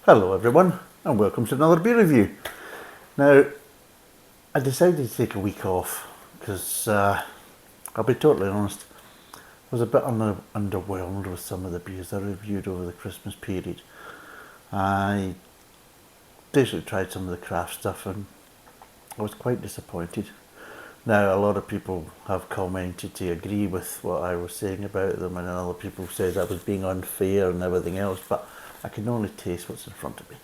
Hello everyone and welcome to another beer review. Now I decided to take a week off because I'll be totally honest, I was a bit underwhelmed with some of the beers I reviewed over the Christmas period. I basically tried some of the craft stuff and I was quite disappointed. Now a lot of people have commented to agree with what I was saying about them, and other people said I was being unfair and everything else, but I can only taste what's in front of me.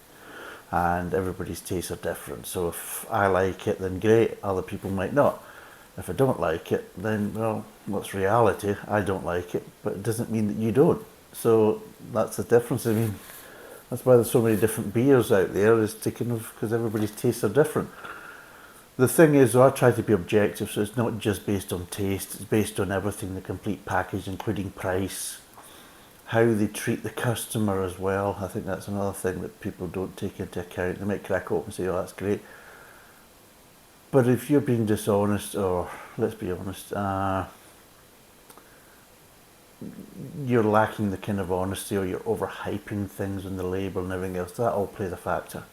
And everybody's tastes are different. So if I like it, then great. Other people might not. If I don't like it, then well, what's reality? I don't like it, but it doesn't mean that you don't. So that's the difference. I mean, that's why there's so many different beers out there. Is to kind of because everybody's tastes are different. The thing is, though, I try to be objective, so it's not just based on taste. It's based on everything, the complete package, including price, how they treat the customer as well. I think that's another thing that people don't take into account. They might crack open and say, oh, that's great. But if you're being dishonest, or let's be honest, you're lacking the kind of honesty, or you're overhyping things on the label and everything else, that all plays a factor.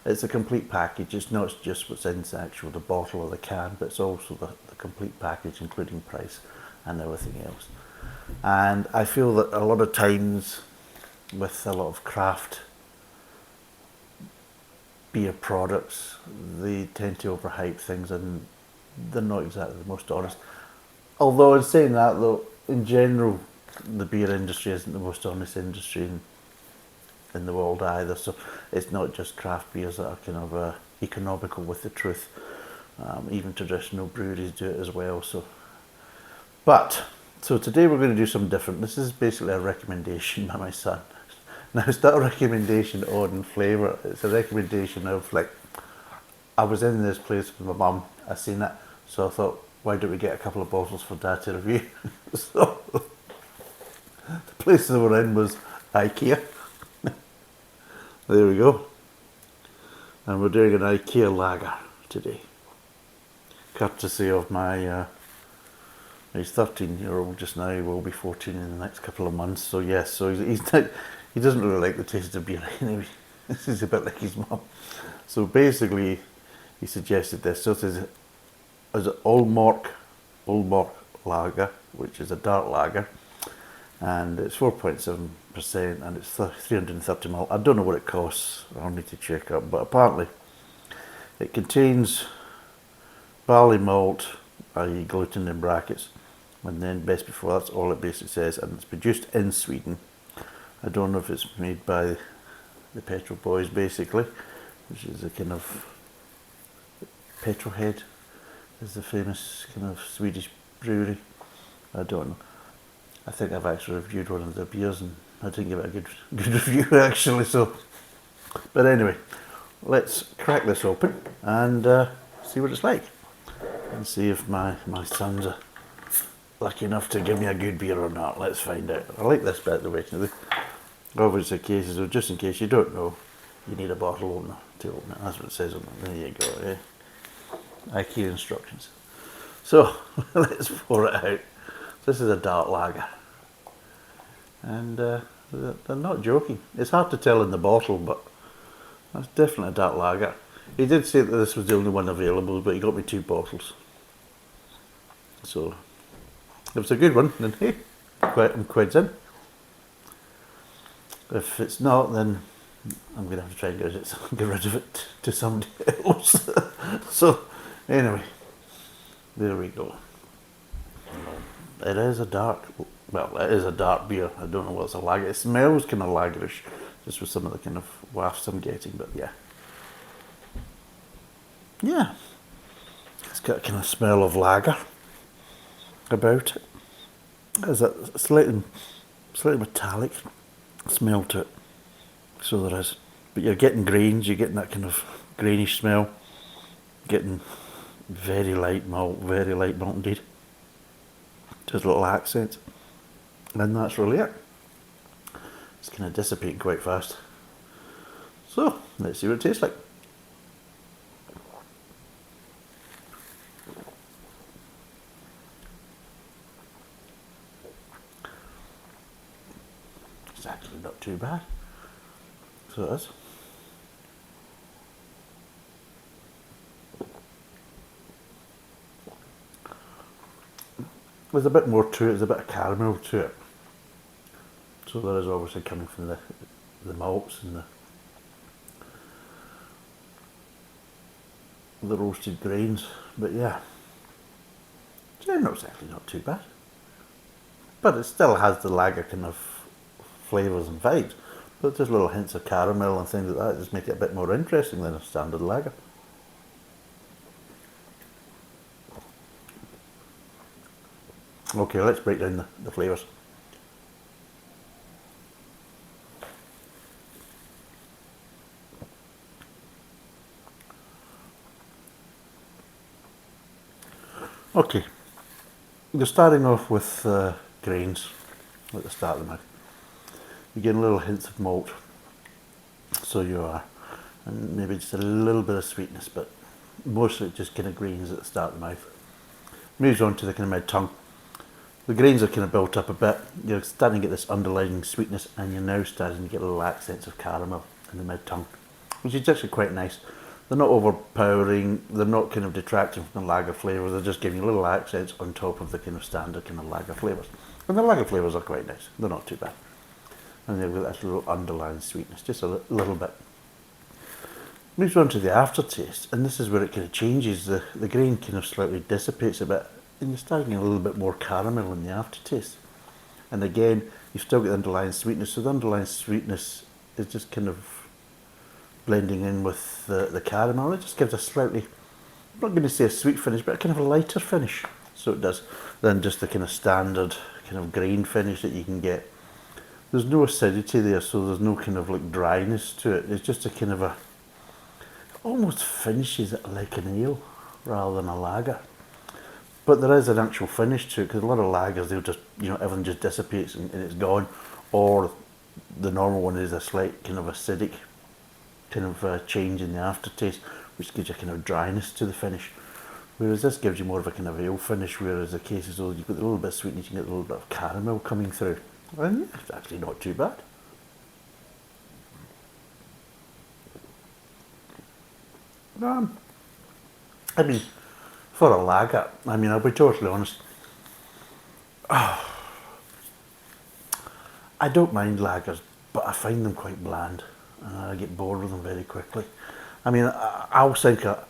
It's a complete package. It's not just what's in the bottle or the can, but it's also the complete package, including price and everything else. And I feel that a lot of times with a lot of craft beer products, they tend to overhype things and they're not exactly the most honest. Although in saying that though, in general, the beer industry isn't the most honest industry in the world either. So it's not just craft beers that are kind of economical with the truth. Even traditional breweries do it as well. So today we're going to do something different. This is basically a recommendation by my son. Now it's not a recommendation on flavour, it's a recommendation of like, I was in this place with my mum, I seen it, so I thought, why don't we get a couple of bottles for Dad to review? So the place that we're in was IKEA. There we go. And we're doing an IKEA lager today. Courtesy of my he's 13-year-old just now, he will be 14 in the next couple of months. So yes, so he doesn't really like the taste of beer anyway. This is a bit like his mum. So basically, he suggested this. So this is Old Mörk lager, which is a dark lager. And it's 4.7% and it's 330ml. I don't know what it costs, I'll need to check up, but apparently it contains barley malt, i.e. gluten in brackets, and then best before, that's all it basically says, and it's produced in Sweden. I don't know if it's made by the Petrol Boys basically, which is a kind of Petrolhead is the famous kind of Swedish brewery. I don't know. I think I've actually reviewed one of their beers and I didn't give it a good review actually. So, but anyway, let's crack this open and see what it's like, and see if my sons are lucky enough to give me a good beer or not. Let's find out. I like this bit of the way. Obviously, cases, so just in case you don't know, you need a bottle opener to open it. That's what it says on it. There you go. Eh? IKEA instructions. So let's pour it out. This is a dark lager, and they're not joking. It's hard to tell in the bottle, but that's definitely a dark lager. He did say that this was the only one available, but he got me 2 bottles. So if it's a good one, then hey, I'm quids in. If it's not, then I'm going to have to try and get rid of it to somebody else. So anyway, there we go. It is a dark beer. I don't know what's a lager. It smells kind of lagerish, just with some of the kind of wafts I'm getting, but yeah. Yeah. It's got a kind of smell of lager about it. There's a slightly metallic smell to it. So there is. But you're getting grains, you're getting that kind of grainish smell. Getting very light malt indeed. Just little accents, and that's really it. It's kind of dissipating quite fast. So let's see what it tastes like. It's actually not too bad. So it is. there's a bit more to it, there's a bit of caramel to it. So there is obviously coming from the malts and the roasted grains, but yeah, generally actually not too bad. But it still has the lager kind of flavours and vibes, but just little hints of caramel and things like that just make it a bit more interesting than a standard lager. Okay, let's break down the flavours. Okay, you're starting off with grains at the start of the mouth. You're getting little hints of malt, so you are, and maybe just a little bit of sweetness, but mostly just kind of grains at the start of the mouth. Moves on to the kind of mid-tongue. The grains are kind of built up a bit. You're starting to get this underlying sweetness, and you're now starting to get little accents of caramel in the mid-tongue, which is actually quite nice. They're not overpowering, they're not kind of detracting from the lager flavours, they're just giving you little accents on top of the kind of standard kind of lager flavours. And the lager flavours are quite nice, they're not too bad. And they've got that little underlying sweetness, just a little bit. Moves on to the aftertaste, and this is where it kind of changes. The grain kind of slightly dissipates a bit, and you're starting a little bit more caramel in the aftertaste. And again, you've still got the underlying sweetness, so the underlying sweetness is just kind of blending in with the caramel. It just gives a slightly, I'm not going to say a sweet finish, but a kind of a lighter finish. So it does, than just the kind of standard kind of grain finish that you can get. There's no acidity there, so there's no kind of like dryness to it. It's just a kind of a, almost finishes it like an ale rather than a lager. But there is an actual finish to it, because a lot of lagers, they'll just, everything just dissipates and it's gone. Or the normal one is a slight kind of acidic kind of change in the aftertaste, which gives you a kind of dryness to the finish. Whereas this gives you more of a kind of ale finish, whereas the case is, you've got a little bit of sweetness, you get a little bit of caramel coming through. And yeah, it's actually not too bad. I mean, for a lager, I'll be totally honest. I don't mind lagers, but I find them quite bland, and I get bored with them very quickly. I'll think a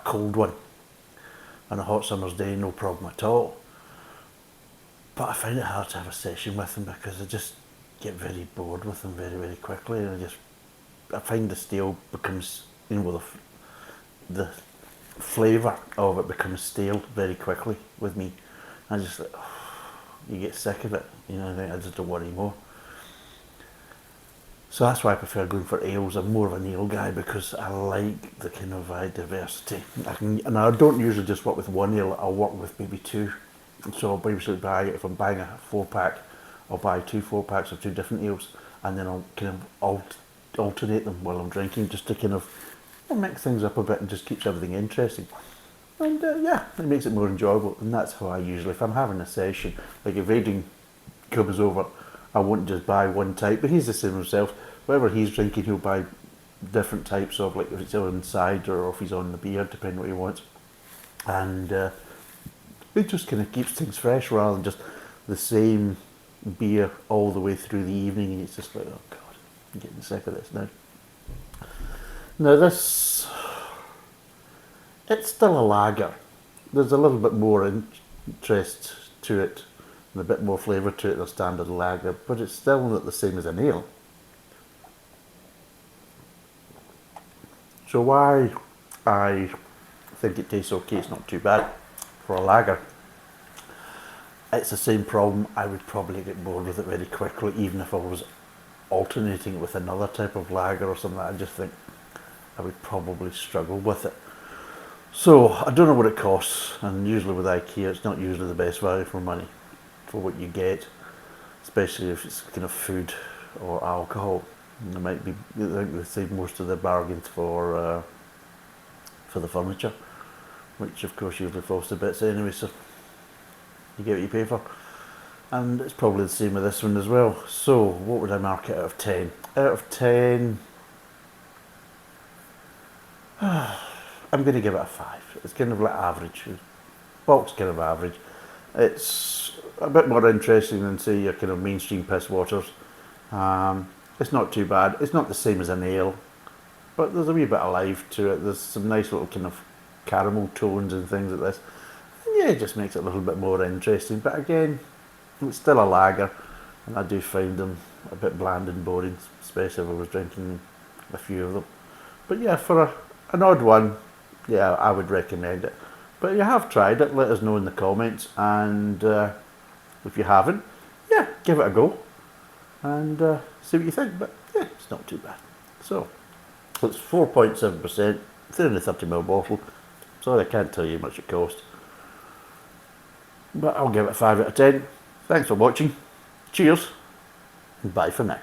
cold one on a hot summer's day, no problem at all. But I find it hard to have a session with them because I just get very bored with them very, very quickly, and I find the stale becomes, the flavour of it becomes stale very quickly with me. I just like, you get sick of it, I just don't want any more. So that's why I prefer going for ales. I'm more of an ale guy because I like the kind of diversity. And I don't usually just work with one ale, I'll work with maybe two. So I'll basically buy, if I'm buying a 4-pack, I'll buy 2 4-packs of 2 different ales, and then I'll kind of alternate them while I'm drinking, just to kind of mix things up a bit and just keeps everything interesting. And yeah, it makes it more enjoyable, and that's how I usually, if I'm having a session, like if Aidan comes over, I won't just buy one type, but he's the same himself. Whatever he's drinking, he'll buy different types of, like if it's on cider or if he's on the beer, depending what he wants. And it just kind of keeps things fresh rather than just the same beer all the way through the evening, and it's just like, oh god, I'm getting sick of this now. Now this, it's still a lager. There's a little bit more interest to it and a bit more flavour to it than a standard lager, but it's still not the same as an ale. So why I think it tastes okay, it's not too bad for a lager. It's the same problem, I would probably get bored with it very quickly, even if I was alternating it with another type of lager or something. I just think I would probably struggle with it. So I don't know what it costs, and usually with IKEA it's not usually the best value for money for what you get, especially if it's kind of food or alcohol. And there might be, I think they save most of their bargains for the furniture, which of course usually falls to bits anyway, so you get what you pay for. And it's probably the same with this one as well. So what would I mark it out of 10? Out of 10, I'm going to give it a 5. It's kind of like average. Bulk's kind of average. It's a bit more interesting than, say, your kind of mainstream piss waters. It's not too bad. It's not the same as an ale, but there's a wee bit of life to it. There's some nice little kind of caramel tones and things like this. And yeah, it just makes it a little bit more interesting. But again, it's still a lager, and I do find them a bit bland and boring, especially if I was drinking a few of them. But yeah, for an odd one, yeah, I would recommend it. But if you have tried it, let us know in the comments, and if you haven't, yeah, give it a go and see what you think. But yeah, it's not too bad. So it's 4.7%, 330ml bottle. Sorry, I can't tell you how much it cost, but I'll give it a 5 out of 10. Thanks for watching. Cheers, and bye for now.